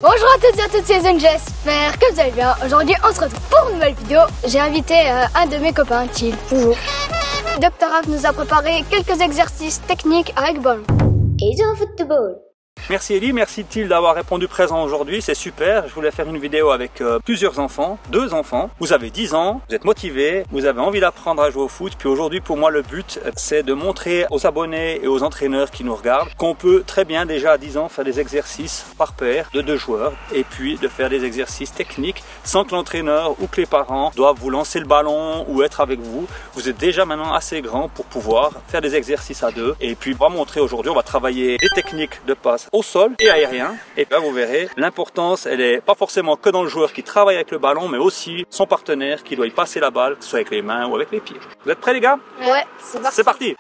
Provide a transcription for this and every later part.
Bonjour à toutes et à toutes, c'est Zen, j'espère que vous allez bien. Aujourd'hui on se retrouve pour une nouvelle vidéo. J'ai invité un de mes copains, Thiel, toujours. Dr Raph nous a préparé quelques exercices techniques avec ballon. Et de football. Merci Ellie, merci Thiel d'avoir répondu présent aujourd'hui, c'est super. Je voulais faire une vidéo avec plusieurs enfants, 2 enfants. Vous avez 10 ans, vous êtes motivés, vous avez envie d'apprendre à jouer au foot. Puis aujourd'hui pour moi le but c'est de montrer aux abonnés et aux entraîneurs qui nous regardent qu'on peut très bien déjà à 10 ans faire des exercices par paire de 2 joueurs. Et puis de faire des exercices techniques sans que l'entraîneur ou que les parents doivent vous lancer le ballon ou être avec vous. Vous êtes déjà maintenant assez grand pour pouvoir faire des exercices à 2. Et puis on va montrer aujourd'hui, on va travailler des techniques de passe au sol et aérien, et là vous verrez l'importance elle est pas forcément que dans le joueur qui travaille avec le ballon, mais aussi son partenaire qui doit y passer la balle, que ce soit avec les mains ou avec les pieds. Vous êtes prêts les gars? Ouais, c'est parti. C'est parti.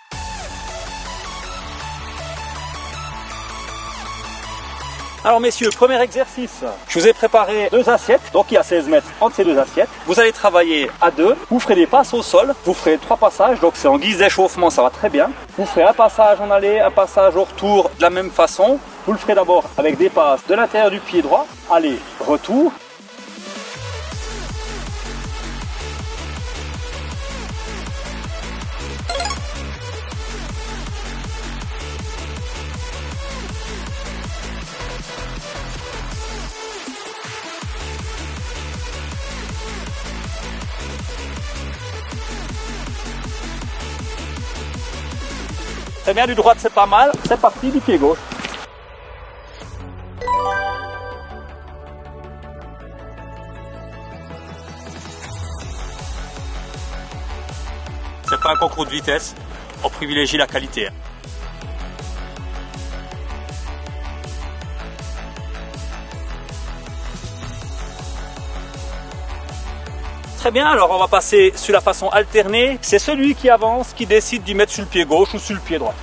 Alors messieurs, premier exercice, je vous ai préparé 2 assiettes, donc il y a 16 mètres entre ces 2 assiettes. Vous allez travailler à 2, vous ferez des passes au sol, vous ferez 3 passages, donc c'est en guise d'échauffement, ça va très bien. Vous ferez un passage en aller, un passage au retour de la même façon. Vous le ferez d'abord avec des passes de l'intérieur du pied droit, aller, retour. Très bien, du droite c'est pas mal, c'est parti du pied gauche. C'est pas un concours de vitesse, on privilégie la qualité. Très bien, alors on va passer sur la façon alternée. C'est celui qui avance qui décide d'y mettre sur le pied gauche ou sur le pied droit.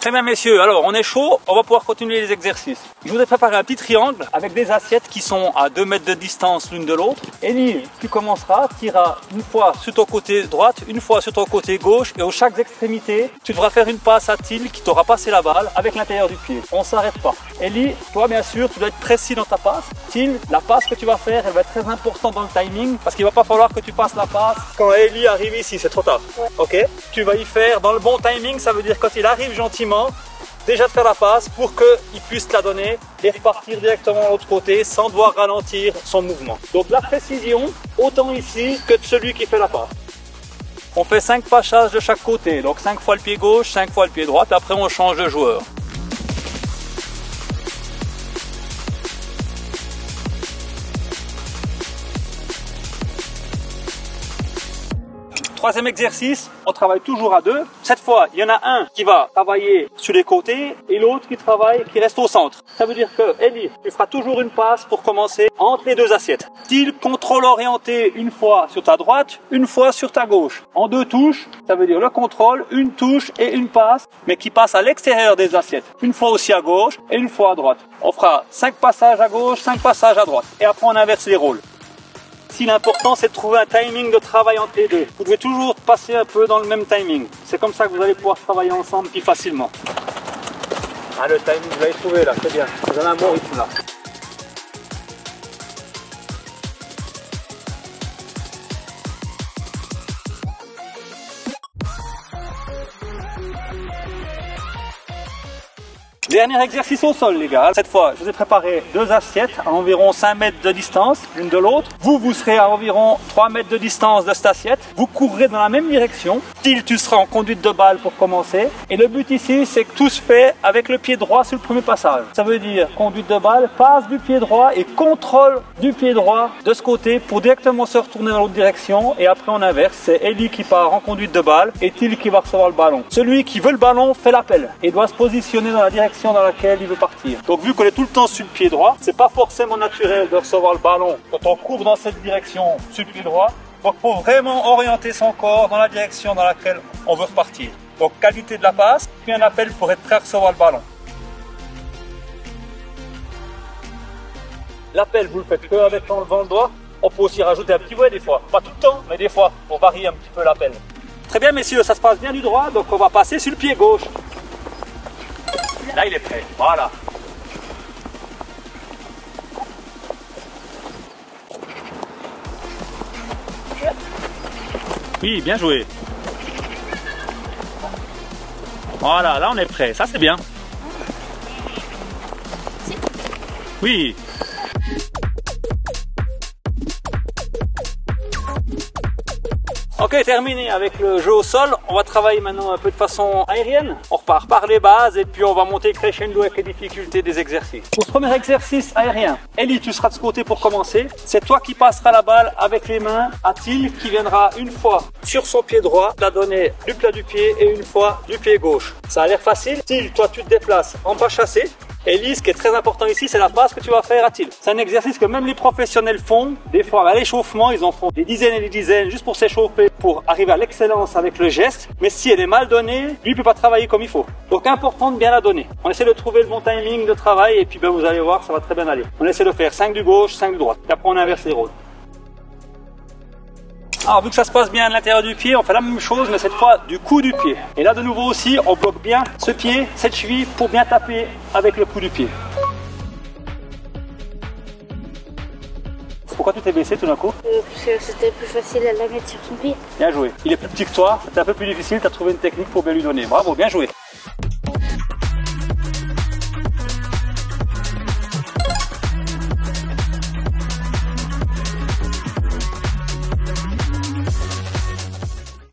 Très bien messieurs, alors on est chaud, on va pouvoir continuer les exercices. Je vous ai préparé un petit triangle avec des assiettes qui sont à 2 mètres de distance l'une de l'autre. Ellie, tu commenceras, tu iras une fois sur ton côté droite, une fois sur ton côté gauche et aux chaque extrémité, tu devras faire une passe à Thiel qui t'aura passé la balle avec l'intérieur du pied. On ne s'arrête pas. Ellie, toi bien sûr, tu dois être précis dans ta passe. Thiel, la passe que tu vas faire, elle va être très importante dans le timing parce qu'il ne va pas falloir que tu passes la passe quand Ellie arrive ici, c'est trop tard. Ouais. Ok, tu vas y faire dans le bon timing, ça veut dire quand il arrive gentiment, déjà de faire la passe pour qu'il puisse te la donner et repartir directement de l'autre côté sans devoir ralentir son mouvement. Donc la précision, autant ici que de celui qui fait la passe. On fait 5 passages de chaque côté, donc 5 fois le pied gauche, 5 fois le pied droit, après on change de joueur. Troisième exercice, on travaille toujours à 2. Cette fois, il y en a un qui va travailler sur les côtés et l'autre qui reste au centre. Ça veut dire que Ellie, tu feras toujours une passe pour commencer entre les 2 assiettes. Style contrôle orienté une fois sur ta droite, une fois sur ta gauche. En 2 touches, ça veut dire le contrôle, une touche et une passe, mais qui passe à l'extérieur des assiettes. Une fois aussi à gauche et une fois à droite. On fera 5 passages à gauche, 5 passages à droite. Et après on inverse les rôles. Si l'important c'est de trouver un timing de travail entre les 2. Vous devez toujours passer un peu dans le même timing. C'est comme ça que vous allez pouvoir travailler ensemble plus facilement. Ah, le timing, vous l'avez trouvé là, c'est bien. Vous avez un bon rythme là. Dernier exercice au sol les gars. Cette fois, je vous ai préparé 2 assiettes à environ 5 mètres de distance l'une de l'autre. Vous serez à environ 3 mètres de distance de cette assiette. Vous courrez dans la même direction. Thiel, tu seras en conduite de balle pour commencer. Et le but ici, c'est que tout se fait avec le pied droit sur le premier passage. Ça veut dire conduite de balle, passe du pied droit et contrôle du pied droit de ce côté pour directement se retourner dans l'autre direction. Et après on inverse, c'est Ellie qui part en conduite de balle et Thiel qui va recevoir le ballon. Celui qui veut le ballon fait l'appel et doit se positionner dans la direction dans laquelle il veut partir. Donc vu qu'on est tout le temps sur le pied droit, c'est pas forcément naturel de recevoir le ballon quand on court dans cette direction sur le pied droit. Donc il faut vraiment orienter son corps dans la direction dans laquelle on veut repartir. Donc qualité de la passe, puis un appel pour être prêt à recevoir le ballon. L'appel, vous le faites que avec l'enlevant le doigt. On peut aussi rajouter un petit volet des fois, pas tout le temps, mais des fois, pour varier un petit peu l'appel. Très bien messieurs, ça se passe bien du droit, donc on va passer sur le pied gauche. Là il est prêt, voilà. Oui, bien joué. Voilà, là on est prêt, ça c'est bien. Oui. Ok, terminé avec le jeu au sol. On va travailler maintenant un peu de façon aérienne. On repart par les bases et puis on va monter crescendo avec les difficultés des exercices. Pour ce premier exercice aérien, Ellie, tu seras de ce côté pour commencer. C'est toi qui passeras la balle avec les mains à Till qui viendra une fois sur son pied droit, la donner du plat du pied et une fois du pied gauche. Ça a l'air facile. Till, toi tu te déplaces en pas chassé. Ellie, ce qui est très important ici, c'est la passe que tu vas faire à Till. C'est un exercice que même les professionnels font. Des fois, à l'échauffement, ils en font des dizaines et des dizaines juste pour s'échauffer, pour arriver à l'excellence avec le geste. Mais si elle est mal donnée, lui, il peut pas travailler comme il faut. Donc, important de bien la donner. On essaie de trouver le bon timing de travail et puis ben, vous allez voir, ça va très bien aller. On essaie de faire 5 du gauche, 5 du droite. Et après, on inverse les rôles. Alors, vu que ça se passe bien à l'intérieur du pied, on fait la même chose, mais cette fois du coup du pied. Et là, de nouveau aussi, on bloque bien ce pied, cette cheville, pour bien taper avec le coup du pied. Pourquoi tu t'es baissé tout d'un coup? Parce que c'était plus facile à la mettre sur son pied. Bien joué. Il est plus petit que toi, c'était un peu plus difficile, tu as trouvé une technique pour bien lui donner. Bravo, bien joué.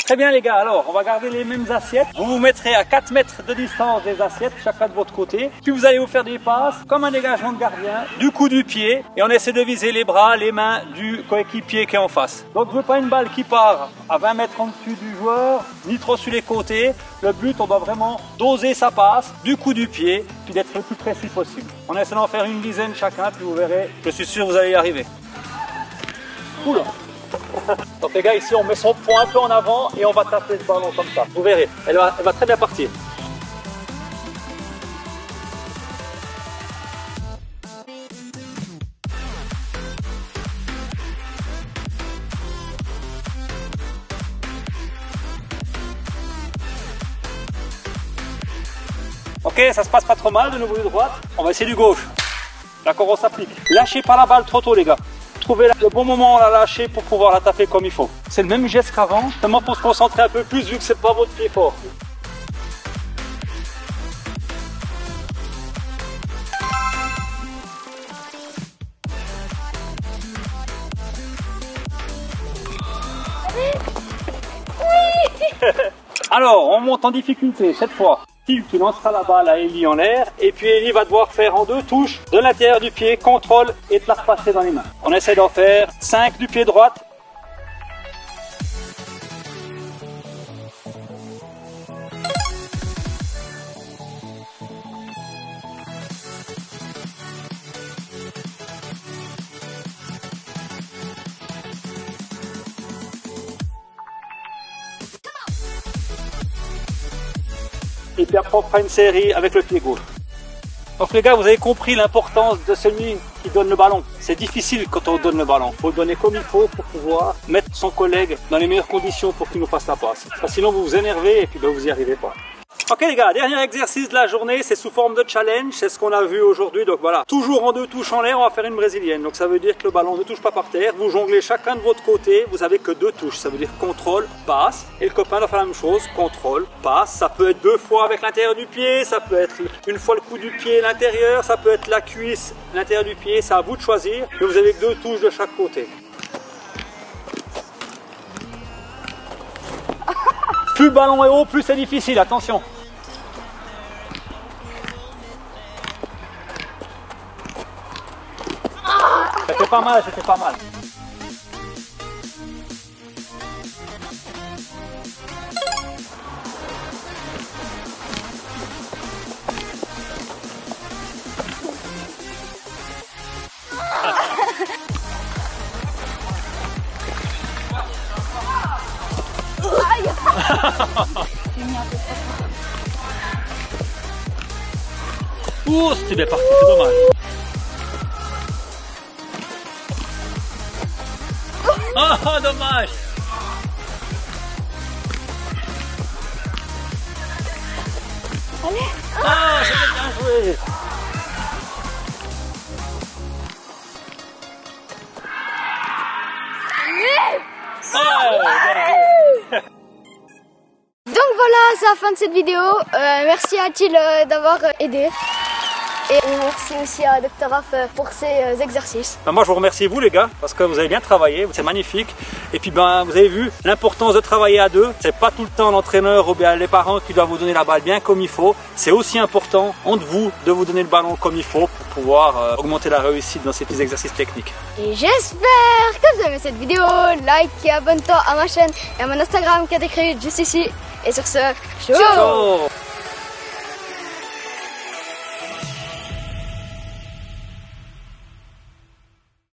Très bien les gars, alors on va garder les mêmes assiettes. Vous vous mettrez à 4 mètres de distance des assiettes, chacun de votre côté. Puis vous allez vous faire des passes, comme un dégagement de gardien, du coup du pied. Et on essaie de viser les bras, les mains du coéquipier qui est en face. Donc je veux pas une balle qui part à 20 mètres en dessus du joueur, ni trop sur les côtés. Le but, on doit vraiment doser sa passe, du coup du pied, puis d'être le plus précis possible. On essaie d'en faire une dizaine chacun, puis vous verrez, je suis sûr que vous allez y arriver. Oula. Donc les gars, ici on met son poing un peu en avant et on va taper le ballon comme ça. Vous verrez, elle va très bien partir. Ok, ça se passe pas trop mal, de nouveau du droite. On va essayer du gauche. D'accord, on s'applique. Lâchez pas la balle trop tôt les gars. Trouvez le bon moment à la lâcher pour pouvoir la taper comme il faut. C'est le même geste qu'avant, seulement pour se concentrer un peu plus vu que c'est pas votre pied fort. Oui. Alors, on monte en difficulté cette fois. Tu lanceras la balle à Ellie en l'air et puis Ellie va devoir faire en 2 touches de l'intérieur du pied, contrôle et te la repasser dans les mains. On essaie d'en faire 5 du pied droite. Et puis après on fera une série avec le pied gauche. Donc les gars, vous avez compris l'importance de celui qui donne le ballon. C'est difficile quand on donne le ballon. Il faut le donner comme il faut pour pouvoir mettre son collègue dans les meilleures conditions pour qu'il nous fasse la passe. Parce que sinon vous vous énervez et puis ben, vous n'y arrivez pas. Ok les gars, dernier exercice de la journée, c'est sous forme de challenge, c'est ce qu'on a vu aujourd'hui. Donc voilà, toujours en 2 touches en l'air, on va faire une brésilienne. Donc ça veut dire que le ballon ne touche pas par terre, vous jonglez chacun de votre côté, vous avez que 2 touches. Ça veut dire contrôle, passe, et le copain doit faire la même chose, contrôle, passe. Ça peut être 2 fois avec l'intérieur du pied, ça peut être une fois le coup du pied l'intérieur, ça peut être la cuisse l'intérieur du pied, c'est à vous de choisir. Mais vous avez que 2 touches de chaque côté. Plus le ballon est haut, plus c'est difficile, attention. C'était pas mal, c'était pas mal. Ouh, c'était bien parti, c'est dommage. Oh, dommage. Allez. Ah, c'était bien joué. Donc voilà, c'est la fin de cette vidéo. Merci à Thiel d'avoir aidé. Et merci aussi à Dr Raph pour ses exercices. Moi je vous remercie vous les gars parce que vous avez bien travaillé, c'est magnifique. Et puis vous avez vu l'importance de travailler à deux. C'est pas tout le temps l'entraîneur ou bien les parents qui doivent vous donner la balle bien comme il faut. C'est aussi important entre vous de vous donner le ballon comme il faut pour pouvoir augmenter la réussite dans ces petits exercices techniques. Et j'espère que vous avez aimé cette vidéo. Like et abonne-toi à ma chaîne et à mon Instagram qui est écrit juste ici. Et sur ce, ciao.